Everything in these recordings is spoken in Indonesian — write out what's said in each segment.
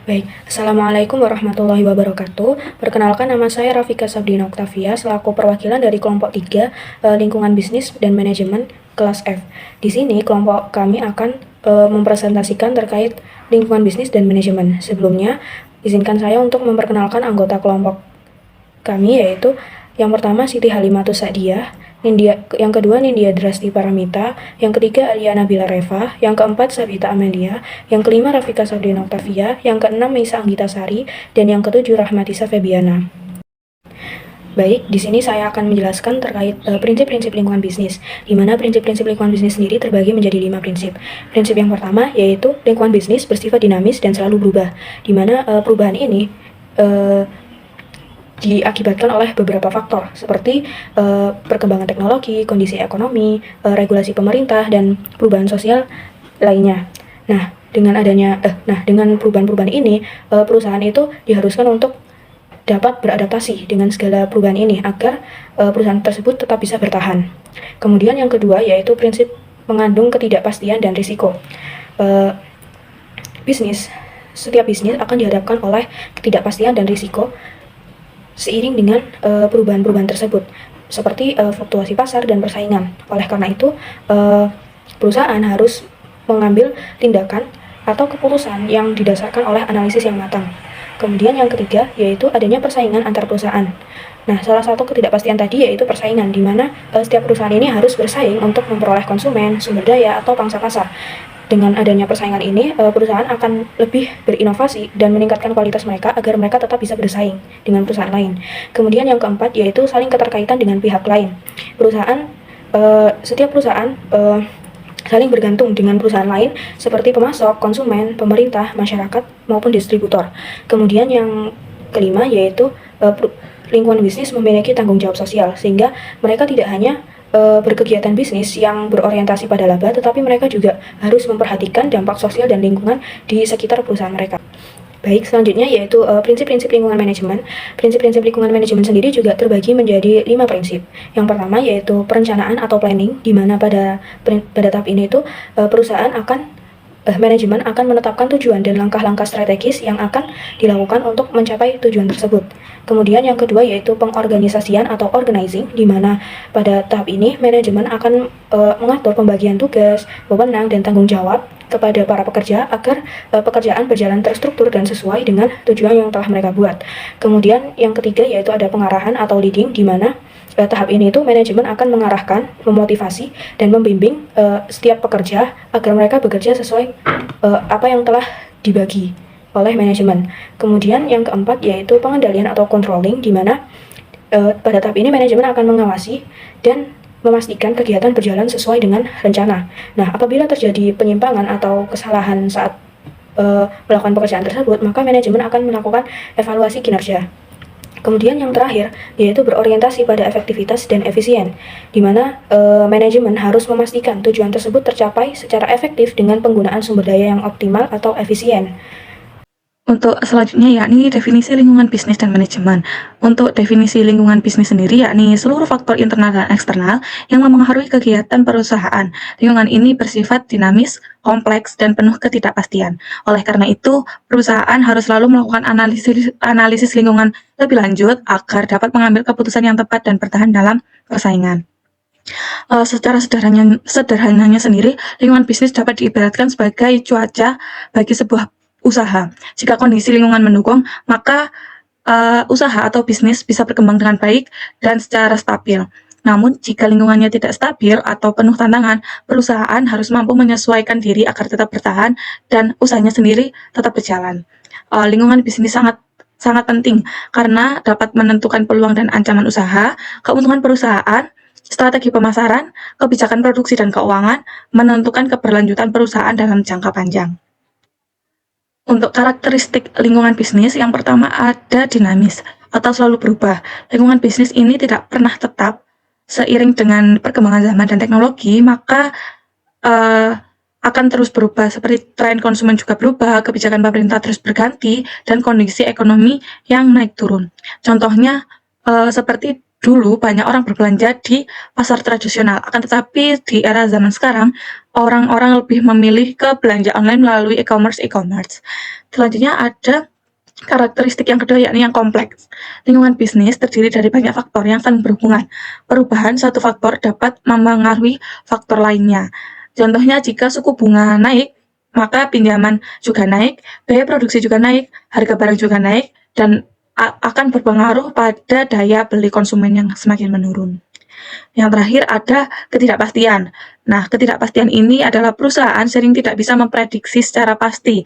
Baik, Assalamualaikum warahmatullahi wabarakatuh. Perkenalkan, nama saya Rafika Sabdina Oktavia, selaku perwakilan dari kelompok 3, Lingkungan Bisnis dan Manajemen kelas F. Di sini kelompok kami akan mempresentasikan terkait lingkungan bisnis dan manajemen. Sebelumnya, izinkan saya untuk memperkenalkan anggota kelompok kami, yaitu yang pertama Siti Halimatus Sa'diyah, yang kedua Nindya Drasti Paramita, yang ketiga Alia Nabila Reva, yang keempat Sabita Amelia, yang kelima Rafika Sabdina Oktavia, yang keenam Meisa Anggita Sari, dan yang ketujuh Rahmatisa Febiana. Baik, di sini saya akan menjelaskan terkait prinsip-prinsip lingkungan bisnis, di mana prinsip-prinsip lingkungan bisnis sendiri terbagi menjadi 5 prinsip. Prinsip yang pertama yaitu lingkungan bisnis bersifat dinamis dan selalu berubah, di mana perubahan ini diakibatkan oleh beberapa faktor seperti perkembangan teknologi, kondisi ekonomi, regulasi pemerintah, dan perubahan sosial lainnya. Nah, dengan perubahan-perubahan ini, perusahaan itu diharuskan untuk dapat beradaptasi dengan segala perubahan ini agar perusahaan tersebut tetap bisa bertahan. Kemudian yang kedua yaitu prinsip mengandung ketidakpastian dan risiko. Setiap bisnis akan dihadapkan oleh ketidakpastian dan risiko seiring dengan perubahan-perubahan tersebut, seperti fluktuasi pasar dan persaingan. Oleh karena itu, perusahaan harus mengambil tindakan atau keputusan yang didasarkan oleh analisis yang matang. Kemudian yang ketiga yaitu adanya persaingan antar perusahaan. Nah, salah satu ketidakpastian tadi yaitu persaingan, di mana setiap perusahaan ini harus bersaing untuk memperoleh konsumen, sumber daya, atau pangsa pasar. Dengan adanya persaingan ini, perusahaan akan lebih berinovasi dan meningkatkan kualitas mereka agar mereka tetap bisa bersaing dengan perusahaan lain. Kemudian yang keempat yaitu saling keterkaitan dengan pihak lain. Setiap perusahaan saling bergantung dengan perusahaan lain seperti pemasok, konsumen, pemerintah, masyarakat, maupun distributor. Kemudian yang kelima yaitu lingkungan bisnis memiliki tanggung jawab sosial, sehingga mereka tidak hanya berkegiatan bisnis yang berorientasi pada laba, tetapi mereka juga harus memperhatikan dampak sosial dan lingkungan di sekitar perusahaan mereka. Baik, selanjutnya yaitu prinsip-prinsip lingkungan manajemen. Prinsip-prinsip lingkungan manajemen sendiri juga terbagi menjadi 5 prinsip. Yang pertama yaitu perencanaan atau planning, di mana pada tahap ini itu manajemen akan menetapkan tujuan dan langkah-langkah strategis yang akan dilakukan untuk mencapai tujuan tersebut. Kemudian yang kedua yaitu pengorganisasian atau organizing, di mana pada tahap ini manajemen akan mengatur pembagian tugas, wewenang, dan tanggung jawab kepada para pekerja agar pekerjaan berjalan terstruktur dan sesuai dengan tujuan yang telah mereka buat. Kemudian yang ketiga yaitu ada pengarahan atau leading, di mana tahap ini itu manajemen akan mengarahkan, memotivasi, dan membimbing setiap pekerja agar mereka bekerja sesuai apa yang telah dibagi oleh manajemen. Kemudian yang keempat yaitu pengendalian atau controlling, di mana pada tahap ini manajemen akan mengawasi dan memastikan kegiatan berjalan sesuai dengan rencana. Nah, apabila terjadi penyimpangan atau kesalahan saat melakukan pekerjaan tersebut, maka manajemen akan melakukan evaluasi kinerja. Kemudian yang terakhir yaitu berorientasi pada efektivitas dan efisien, di mana manajemen harus memastikan tujuan tersebut tercapai secara efektif dengan penggunaan sumber daya yang optimal atau efisien. Untuk selanjutnya yakni definisi lingkungan bisnis dan manajemen. Untuk definisi lingkungan bisnis sendiri yakni seluruh faktor internal dan eksternal yang mempengaruhi kegiatan perusahaan. Lingkungan ini bersifat dinamis, kompleks, dan penuh ketidakpastian. Oleh karena itu, perusahaan harus selalu melakukan analisis lingkungan lebih lanjut agar dapat mengambil keputusan yang tepat dan bertahan dalam persaingan. Secara sederhananya sendiri, lingkungan bisnis dapat diibaratkan sebagai cuaca bagi sebuah usaha. Jika kondisi lingkungan mendukung, maka usaha atau bisnis bisa berkembang dengan baik dan secara stabil. Namun, jika lingkungannya tidak stabil atau penuh tantangan, perusahaan harus mampu menyesuaikan diri agar tetap bertahan dan usahanya sendiri tetap berjalan. Lingkungan bisnis sangat penting karena dapat menentukan peluang dan ancaman usaha, keuntungan perusahaan, strategi pemasaran, kebijakan produksi dan keuangan, menentukan keberlanjutan perusahaan dalam jangka panjang. Untuk karakteristik lingkungan bisnis, yang pertama ada dinamis atau selalu berubah. Lingkungan bisnis ini tidak pernah tetap. Seiring dengan perkembangan zaman dan teknologi, maka akan terus berubah, seperti tren konsumen juga berubah, kebijakan pemerintah terus berganti, dan kondisi ekonomi yang naik turun. Contohnya seperti Dulu banyak orang berbelanja di pasar tradisional, akan tetapi di era zaman sekarang, orang-orang lebih memilih ke belanja online melalui e-commerce. Selanjutnya ada karakteristik yang kedua, yakni yang kompleks. Lingkungan bisnis terdiri dari banyak faktor yang saling berhubungan. Perubahan satu faktor dapat memengaruhi faktor lainnya. Contohnya, jika suku bunga naik, maka pinjaman juga naik, biaya produksi juga naik, harga barang juga naik, dan akan berpengaruh pada daya beli konsumen yang semakin menurun. Yang terakhir ada ketidakpastian. Nah, ketidakpastian ini adalah perusahaan sering tidak bisa memprediksi secara pasti.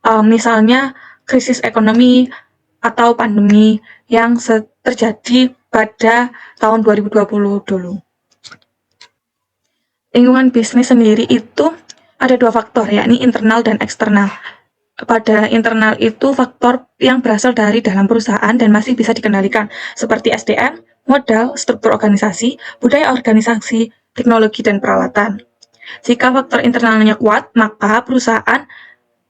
Misalnya krisis ekonomi atau pandemi yang terjadi pada tahun 2020 dulu. Lingkungan bisnis sendiri itu ada dua faktor, yakni internal dan eksternal. Pada internal itu faktor yang berasal dari dalam perusahaan dan masih bisa dikendalikan, seperti SDM, modal, struktur organisasi, budaya organisasi, teknologi, dan peralatan. Jika faktor internalnya kuat, maka perusahaan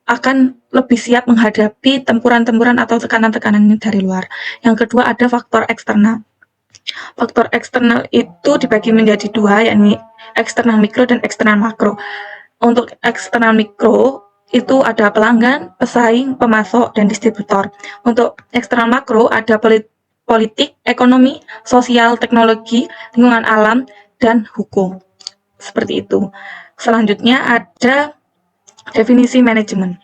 akan lebih siap menghadapi tempuran-tempuran atau tekanan-tekanan dari luar. Yang kedua ada faktor eksternal. Faktor eksternal itu dibagi menjadi dua, yakni eksternal mikro dan eksternal makro. Untuk eksternal mikro itu ada pelanggan, pesaing, pemasok, dan distributor. Untuk eksternal makro ada politik, ekonomi, sosial, teknologi, lingkungan alam, dan hukum. Seperti itu. Selanjutnya ada definisi manajemen.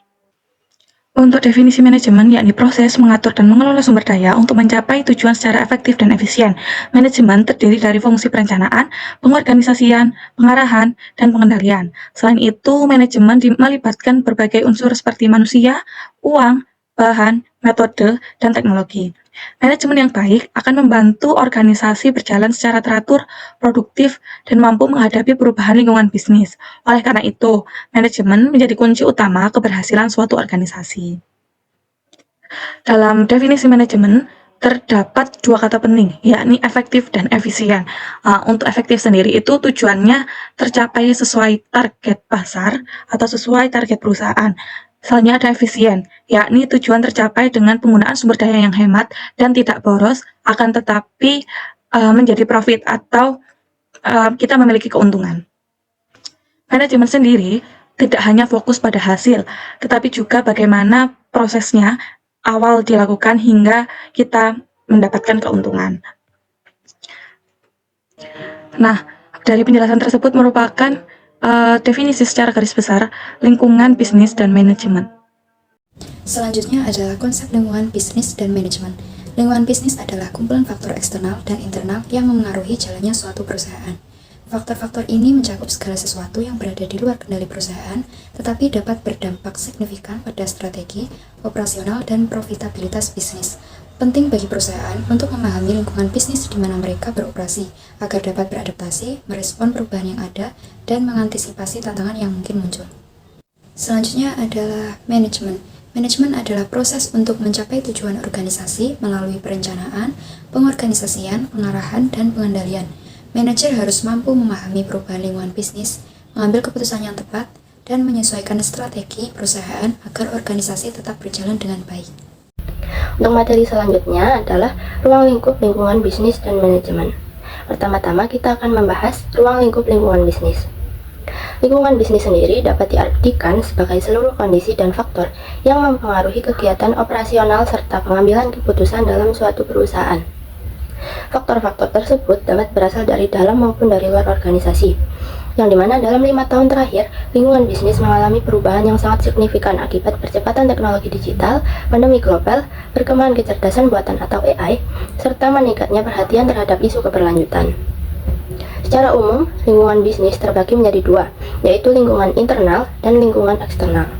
Untuk definisi manajemen, yakni proses mengatur dan mengelola sumber daya untuk mencapai tujuan secara efektif dan efisien. Manajemen terdiri dari fungsi perencanaan, pengorganisasian, pengarahan, dan pengendalian. Selain itu, manajemen melibatkan berbagai unsur seperti manusia, uang, bahan, metode, dan teknologi. Manajemen yang baik akan membantu organisasi berjalan secara teratur, produktif, dan mampu menghadapi perubahan lingkungan bisnis. Oleh karena itu, manajemen menjadi kunci utama keberhasilan suatu organisasi. Dalam definisi manajemen, terdapat dua kata penting, yakni efektif dan efisien. Untuk efektif sendiri itu tujuannya tercapai sesuai target pasar atau sesuai target perusahaan. Selanjutnya ada efisien, yakni tujuan tercapai dengan penggunaan sumber daya yang hemat dan tidak boros, akan tetapi menjadi profit atau kita memiliki keuntungan. Manajemen sendiri tidak hanya fokus pada hasil, tetapi juga bagaimana prosesnya awal dilakukan hingga kita mendapatkan keuntungan. Nah, dari penjelasan tersebut merupakan definisi secara garis besar lingkungan bisnis dan manajemen. Selanjutnya adalah konsep lingkungan bisnis dan manajemen. Lingkungan bisnis adalah kumpulan faktor eksternal dan internal yang memengaruhi jalannya suatu perusahaan. Faktor-faktor ini mencakup segala sesuatu yang berada di luar kendali perusahaan, tetapi dapat berdampak signifikan pada strategi, operasional, dan profitabilitas bisnis. Penting bagi perusahaan untuk memahami lingkungan bisnis di mana mereka beroperasi, agar dapat beradaptasi, merespon perubahan yang ada, dan mengantisipasi tantangan yang mungkin muncul. Selanjutnya adalah manajemen. Manajemen adalah proses untuk mencapai tujuan organisasi melalui perencanaan, pengorganisasian, pengarahan, dan pengendalian. Manajer harus mampu memahami perubahan lingkungan bisnis, mengambil keputusan yang tepat, dan menyesuaikan strategi perusahaan agar organisasi tetap berjalan dengan baik. Untuk materi selanjutnya adalah ruang lingkup lingkungan bisnis dan manajemen. Pertama-tama kita akan membahas ruang lingkup lingkungan bisnis. Lingkungan bisnis sendiri dapat diartikan sebagai seluruh kondisi dan faktor yang mempengaruhi kegiatan operasional serta pengambilan keputusan dalam suatu perusahaan. Faktor-faktor tersebut dapat berasal dari dalam maupun dari luar organisasi, yang dimana dalam 5 tahun terakhir, lingkungan bisnis mengalami perubahan yang sangat signifikan akibat percepatan teknologi digital, pandemi global, perkembangan kecerdasan buatan atau AI, serta meningkatnya perhatian terhadap isu keberlanjutan. Secara umum, lingkungan bisnis terbagi menjadi dua, yaitu lingkungan internal dan lingkungan eksternal.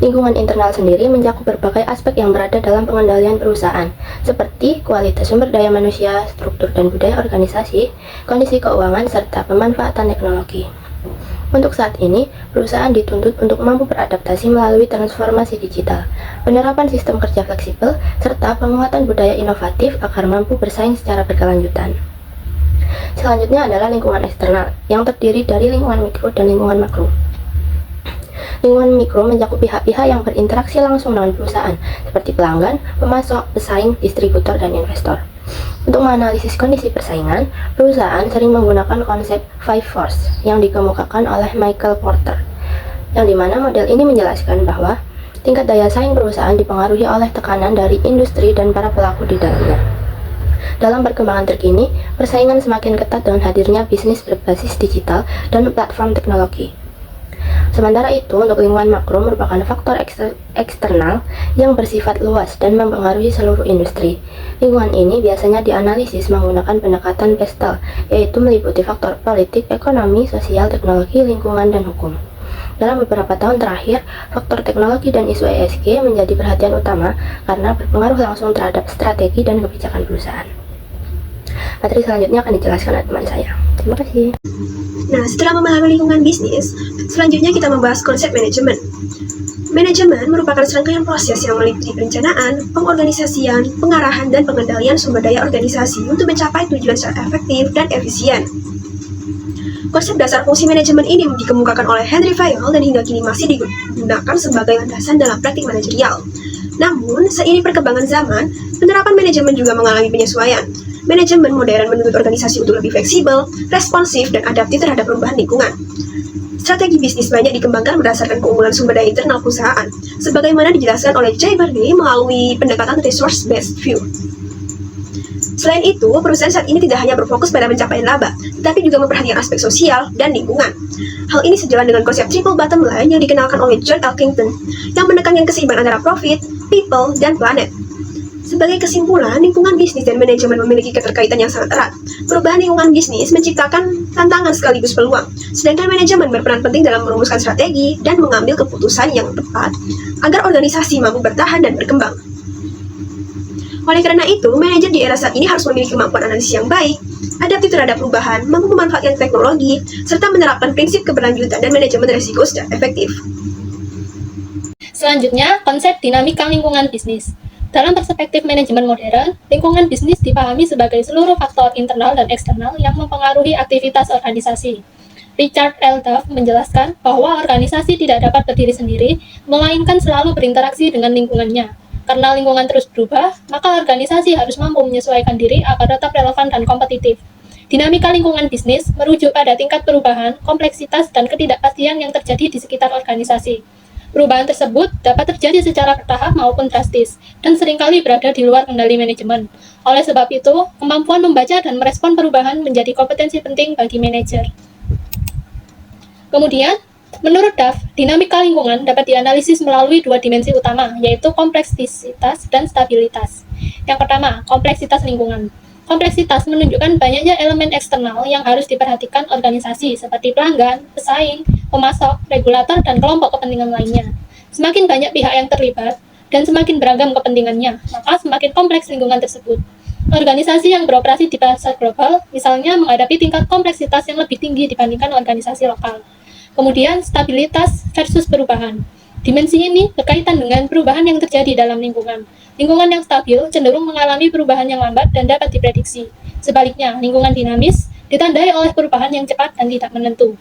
Lingkungan internal sendiri mencakup berbagai aspek yang berada dalam pengendalian perusahaan, seperti kualitas sumber daya manusia, struktur dan budaya organisasi, kondisi keuangan, serta pemanfaatan teknologi. Untuk saat ini, perusahaan dituntut untuk mampu beradaptasi melalui transformasi digital, penerapan sistem kerja fleksibel, serta penguatan budaya inovatif agar mampu bersaing secara berkelanjutan. Selanjutnya adalah lingkungan eksternal, yang terdiri dari lingkungan mikro dan lingkungan makro. Lingkungan mikro mencakup pihak-pihak yang berinteraksi langsung dengan perusahaan, seperti pelanggan, pemasok, pesaing, distributor, dan investor. Untuk menganalisis kondisi persaingan, perusahaan sering menggunakan konsep Five Force yang dikemukakan oleh Michael Porter, yang dimana model ini menjelaskan bahwa tingkat daya saing perusahaan dipengaruhi oleh tekanan dari industri dan para pelaku di dalamnya. Dalam perkembangan terkini, persaingan semakin ketat dengan hadirnya bisnis berbasis digital dan platform teknologi. Sementara itu, untuk lingkungan makro merupakan faktor eksternal yang bersifat luas dan mempengaruhi seluruh industri. Lingkungan ini biasanya dianalisis menggunakan pendekatan PESTEL, yaitu meliputi faktor politik, ekonomi, sosial, teknologi, lingkungan, dan hukum. Dalam beberapa tahun terakhir, faktor teknologi dan isu ESG menjadi perhatian utama karena berpengaruh langsung terhadap strategi dan kebijakan perusahaan. Materi selanjutnya akan dijelaskan oleh teman saya. Terima kasih. Nah, setelah memahami lingkungan bisnis, selanjutnya kita membahas konsep manajemen. Manajemen merupakan serangkaian proses yang meliputi perencanaan, pengorganisasian, pengarahan, dan pengendalian sumber daya organisasi untuk mencapai tujuan secara efektif dan efisien. Konsep dasar fungsi manajemen ini dikemukakan oleh Henry Fayol dan hingga kini masih digunakan sebagai landasan dalam praktik manajerial. Namun, seiring perkembangan zaman, penerapan manajemen juga mengalami penyesuaian. Manajemen modern menuntut organisasi untuk lebih fleksibel, responsif, dan adaptif terhadap perubahan lingkungan. Strategi bisnis banyak dikembangkan berdasarkan keunggulan sumber daya internal perusahaan, sebagaimana dijelaskan oleh Jay Barney melalui pendekatan resource-based view. Selain itu, perusahaan saat ini tidak hanya berfokus pada pencapaian laba, tetapi juga memperhatikan aspek sosial dan lingkungan. Hal ini sejalan dengan konsep triple bottom line yang dikenalkan oleh John Elkington, yang menekankan keseimbangan antara profit, people, dan planet. Sebagai kesimpulan, lingkungan bisnis dan manajemen memiliki keterkaitan yang sangat erat. Perubahan lingkungan bisnis menciptakan tantangan sekaligus peluang, sedangkan manajemen berperan penting dalam merumuskan strategi dan mengambil keputusan yang tepat agar organisasi mampu bertahan dan berkembang. Oleh karena itu, manajer di era saat ini harus memiliki kemampuan analisis yang baik, adaptif terhadap perubahan, mampu memanfaatkan teknologi, serta menerapkan prinsip keberlanjutan dan manajemen risiko secara efektif. Selanjutnya, konsep dinamika lingkungan bisnis. Dalam perspektif manajemen modern, lingkungan bisnis dipahami sebagai seluruh faktor internal dan eksternal yang mempengaruhi aktivitas organisasi. Richard L. Duff menjelaskan bahwa organisasi tidak dapat berdiri sendiri, melainkan selalu berinteraksi dengan lingkungannya. Karena lingkungan terus berubah, maka organisasi harus mampu menyesuaikan diri agar tetap relevan dan kompetitif. Dinamika lingkungan bisnis merujuk pada tingkat perubahan, kompleksitas, dan ketidakpastian yang terjadi di sekitar organisasi. Perubahan tersebut dapat terjadi secara bertahap maupun drastis, dan seringkali berada di luar kendali manajemen. Oleh sebab itu, kemampuan membaca dan merespon perubahan menjadi kompetensi penting bagi manajer. Kemudian, menurut Duff, dinamika lingkungan dapat dianalisis melalui dua dimensi utama, yaitu kompleksitas dan stabilitas. Yang pertama, kompleksitas lingkungan. Kompleksitas menunjukkan banyaknya elemen eksternal yang harus diperhatikan organisasi, seperti pelanggan, pesaing, pemasok, regulator, dan kelompok kepentingan lainnya. Semakin banyak pihak yang terlibat, dan semakin beragam kepentingannya, maka semakin kompleks lingkungan tersebut. Organisasi yang beroperasi di pasar global, misalnya menghadapi tingkat kompleksitas yang lebih tinggi dibandingkan organisasi lokal. Kemudian, stabilitas versus perubahan. Dimensi ini berkaitan dengan perubahan yang terjadi dalam lingkungan. Lingkungan yang stabil cenderung mengalami perubahan yang lambat dan dapat diprediksi. Sebaliknya, lingkungan dinamis ditandai oleh perubahan yang cepat dan tidak menentu.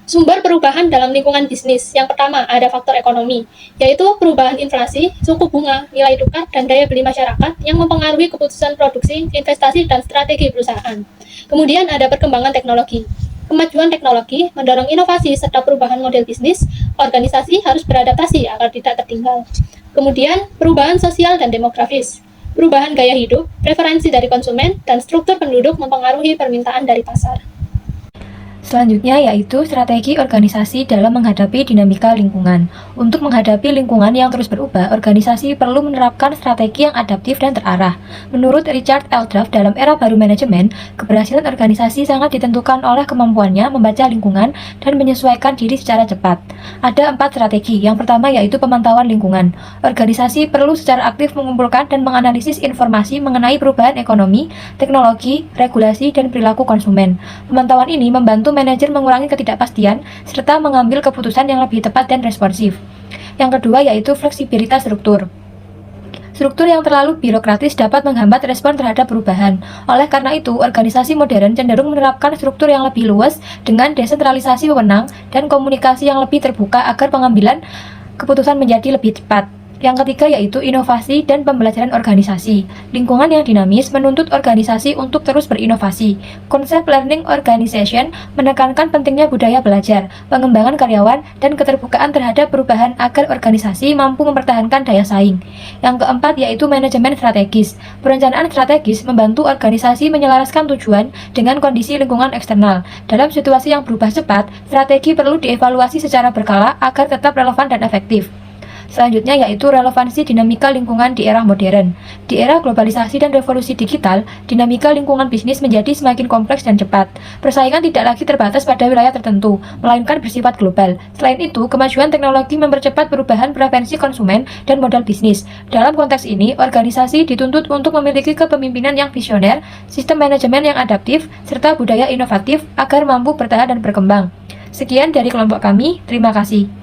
Sumber perubahan dalam lingkungan bisnis. Yang pertama, ada faktor ekonomi, yaitu perubahan inflasi, suku bunga, nilai tukar, dan daya beli masyarakat yang mempengaruhi keputusan produksi, investasi, dan strategi perusahaan. Kemudian ada perkembangan teknologi. Kemajuan teknologi mendorong inovasi serta perubahan model bisnis, organisasi harus beradaptasi agar tidak tertinggal. Kemudian, perubahan sosial dan demografis. Perubahan gaya hidup, preferensi dari konsumen, dan struktur penduduk mempengaruhi permintaan dari pasar. Selanjutnya yaitu strategi organisasi dalam menghadapi dinamika lingkungan. Untuk menghadapi lingkungan yang terus berubah, organisasi perlu menerapkan strategi yang adaptif dan terarah. Menurut Richard L. Duff, dalam era baru manajemen, keberhasilan organisasi sangat ditentukan oleh kemampuannya membaca lingkungan dan menyesuaikan diri secara cepat. Ada 4 strategi. Yang pertama yaitu pemantauan lingkungan. Organisasi perlu secara aktif mengumpulkan dan menganalisis informasi mengenai perubahan ekonomi, teknologi, regulasi, dan perilaku konsumen. Pemantauan ini membantu manajer mengurangi ketidakpastian serta mengambil keputusan yang lebih tepat dan responsif. Yang kedua yaitu fleksibilitas struktur. Struktur yang terlalu birokratis dapat menghambat respon terhadap perubahan. Oleh karena itu, organisasi modern cenderung menerapkan struktur yang lebih luas dengan desentralisasi wewenang dan komunikasi yang lebih terbuka agar pengambilan keputusan menjadi lebih cepat. Yang ketiga yaitu inovasi dan pembelajaran organisasi. Lingkungan yang dinamis menuntut organisasi untuk terus berinovasi. Konsep learning organization menekankan pentingnya budaya belajar, pengembangan karyawan, dan keterbukaan terhadap perubahan agar organisasi mampu mempertahankan daya saing. Yang keempat yaitu manajemen strategis. Perencanaan strategis membantu organisasi menyelaraskan tujuan dengan kondisi lingkungan eksternal. Dalam situasi yang berubah cepat, strategi perlu dievaluasi secara berkala agar tetap relevan dan efektif. Selanjutnya yaitu relevansi dinamika lingkungan di era modern. Di era globalisasi dan revolusi digital, dinamika lingkungan bisnis menjadi semakin kompleks dan cepat. Persaingan tidak lagi terbatas pada wilayah tertentu, melainkan bersifat global. Selain itu, kemajuan teknologi mempercepat perubahan preferensi konsumen dan modal bisnis. Dalam konteks ini, organisasi dituntut untuk memiliki kepemimpinan yang visioner, sistem manajemen yang adaptif, serta budaya inovatif agar mampu bertahan dan berkembang. Sekian dari kelompok kami, terima kasih.